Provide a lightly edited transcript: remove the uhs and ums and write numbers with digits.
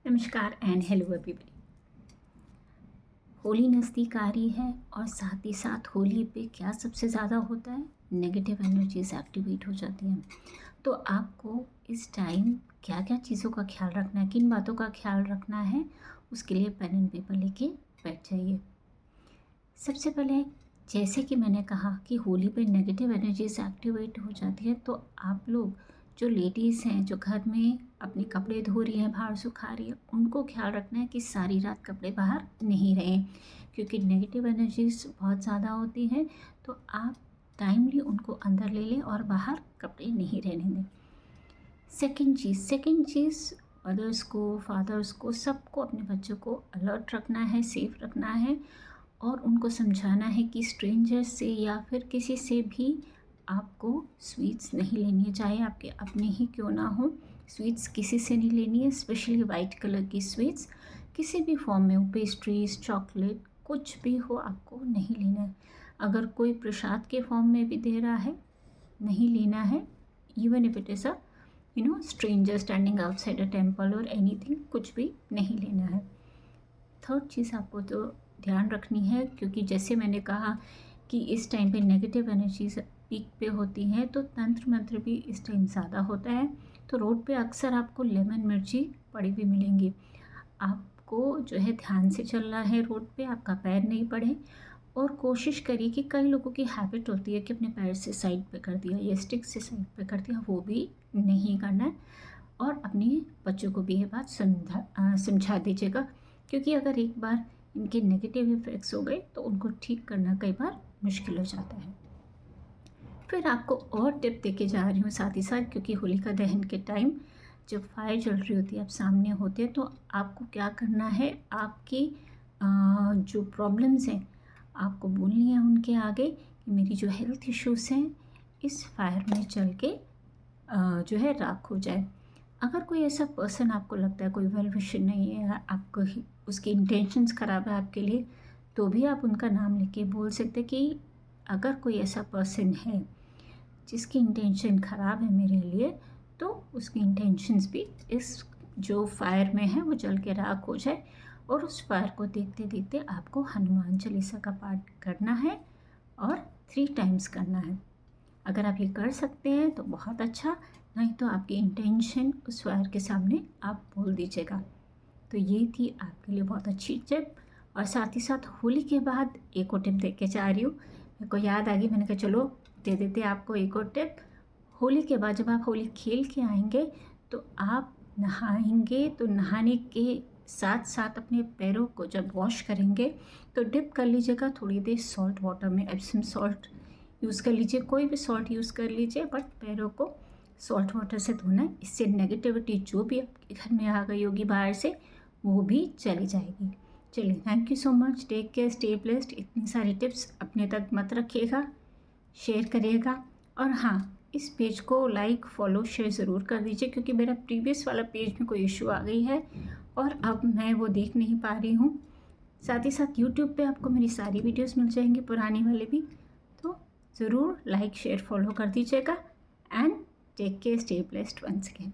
नमस्कार and hello everybody. Holi नज़दीक आ रही है और साथ ही साथ होली पे क्या सबसे ज़्यादा होता है, नेगेटिव एनर्जीज एक्टिवेट हो जाती हैं। तो आपको इस टाइम क्या क्या चीज़ों का ख्याल रखना है, किन बातों का ख्याल रखना है, उसके लिए पेन एंड पेपर लेके बैठ जाइए। सबसे पहले जैसे कि मैंने कहा कि होली पे नेगेटिव एनर्जीज एक्टिवेट हो जाती है, तो आप लोग जो लेडीज़ हैं जो घर में अपने कपड़े धो रही हैं, बाहर सुखा रही है, उनको ख्याल रखना है कि सारी रात कपड़े बाहर नहीं रहें, क्योंकि नेगेटिव एनर्जीज बहुत ज़्यादा होती हैं। तो आप टाइमली उनको अंदर ले लें और बाहर कपड़े नहीं रहने दें। सेकंड चीज़ मदर्स को, फादर्स को, सबको अपने बच्चों को अलर्ट रखना है, सेफ रखना है और उनको समझाना है कि स्ट्रेंजर्स से या फिर किसी से भी आपको स्वीट्स नहीं लेनी है, चाहे आपके अपने ही क्यों ना हो। स्वीट्स किसी से नहीं लेनी है, स्पेशली वाइट कलर की स्वीट्स किसी भी फॉर्म में हो, पेस्ट्रीज, चॉकलेट, कुछ भी हो, आपको नहीं लेना है। अगर कोई प्रसाद के फॉर्म में भी दे रहा है, नहीं लेना है। Even if it is a stranger standing outside a temple और एनीथिंग, कुछ भी नहीं लेना है। थर्ड चीज़ आपको तो ध्यान रखनी है, क्योंकि जैसे मैंने कहा कि इस टाइम पे नेगेटिव एनर्जीज पीक पे होती हैं, तो तंत्र मंत्र भी इस टाइम ज़्यादा होता है। तो रोड पे अक्सर आपको लेमन मिर्ची पड़ी हुई मिलेंगी। आपको जो है ध्यान से चलना है रोड पे, आपका पैर नहीं पड़े। और कोशिश करिए कि कई लोगों की हैबिट होती है कि अपने पैर से साइड पे कर दिया या स्टिक से साइड पे कर दिया, वो भी नहीं करना है। और अपने बच्चों को भी ये बात समझा दीजिएगा, क्योंकि अगर एक बार इनके नेगेटिव इफ़ेक्ट्स हो गए तो उनको ठीक करना कई बार मुश्किल हो जाता है। फिर आपको और टिप देके जा रही हूँ साथ ही साथ, क्योंकि होलिका दहन के टाइम जब फायर जल रही होती है, आप सामने होते हैं, तो आपको क्या करना है, आपकी जो प्रॉब्लम्स हैं आपको बोलनी है उनके आगे कि मेरी जो हेल्थ इश्यूज़ हैं इस फायर में चल के जो है राख हो जाए। अगर कोई ऐसा पर्सन आपको लगता है कोई वेल विशर नहीं है, आपको उसकी इंटेंशंस ख़राब है आपके लिए, तो भी आप उनका नाम लेके बोल सकते हैं कि अगर कोई ऐसा पर्सन है जिसकी इंटेंशन ख़राब है मेरे लिए, तो उसकी इंटेंशंस भी इस जो फायर में है वो जल के राख हो जाए। और उस फायर को देखते देखते आपको हनुमान चालीसा का पाठ करना है और 3 टाइम्स करना है। अगर आप ये कर सकते हैं तो बहुत अच्छा, नहीं तो आपकी इंटेंशन उस फायर के सामने आप बोल दीजिएगा। तो ये थी आपके लिए बहुत अच्छी टिप। और साथ ही साथ होली के बाद एक और टिप दे के जा रही हूँ, मेरे को याद आ गई, मैंने कहा चलो दे देते आपको एक और टिप। होली के बाद जब आप होली खेल के आएंगे तो आप नहाएंगे, तो नहाने के साथ साथ अपने पैरों को जब वॉश करेंगे तो डिप कर लीजिएगा थोड़ी देर सॉल्ट वाटर में। एप्सम सॉल्ट यूज़ कर लीजिए, कोई भी सॉल्ट यूज़ कर लीजिए, बट पैरों को सॉल्ट वाटर से धोना है। इससे नेगेटिविटी जो भी आपके घर में आ गई होगी बाहर से, वो भी चली जाएगी। चलिए, thank you so much, take care, stay blessed. इतनी सारी टिप्स अपने तक मत रखिएगा, शेयर करिएगा। और हाँ, इस पेज को लाइक, फॉलो, शेयर ज़रूर कर दीजिए, क्योंकि मेरा प्रीवियस वाला पेज में कोई इशू आ गई है और अब मैं वो देख नहीं पा रही हूँ। साथ ही साथ यूट्यूब पे आपको मेरी सारी वीडियोस मिल जाएंगी, पुरानी वाले भी। तो ज़रूर लाइक, शेयर, फॉलो कर दीजिएगा। And take care, stay blessed once again.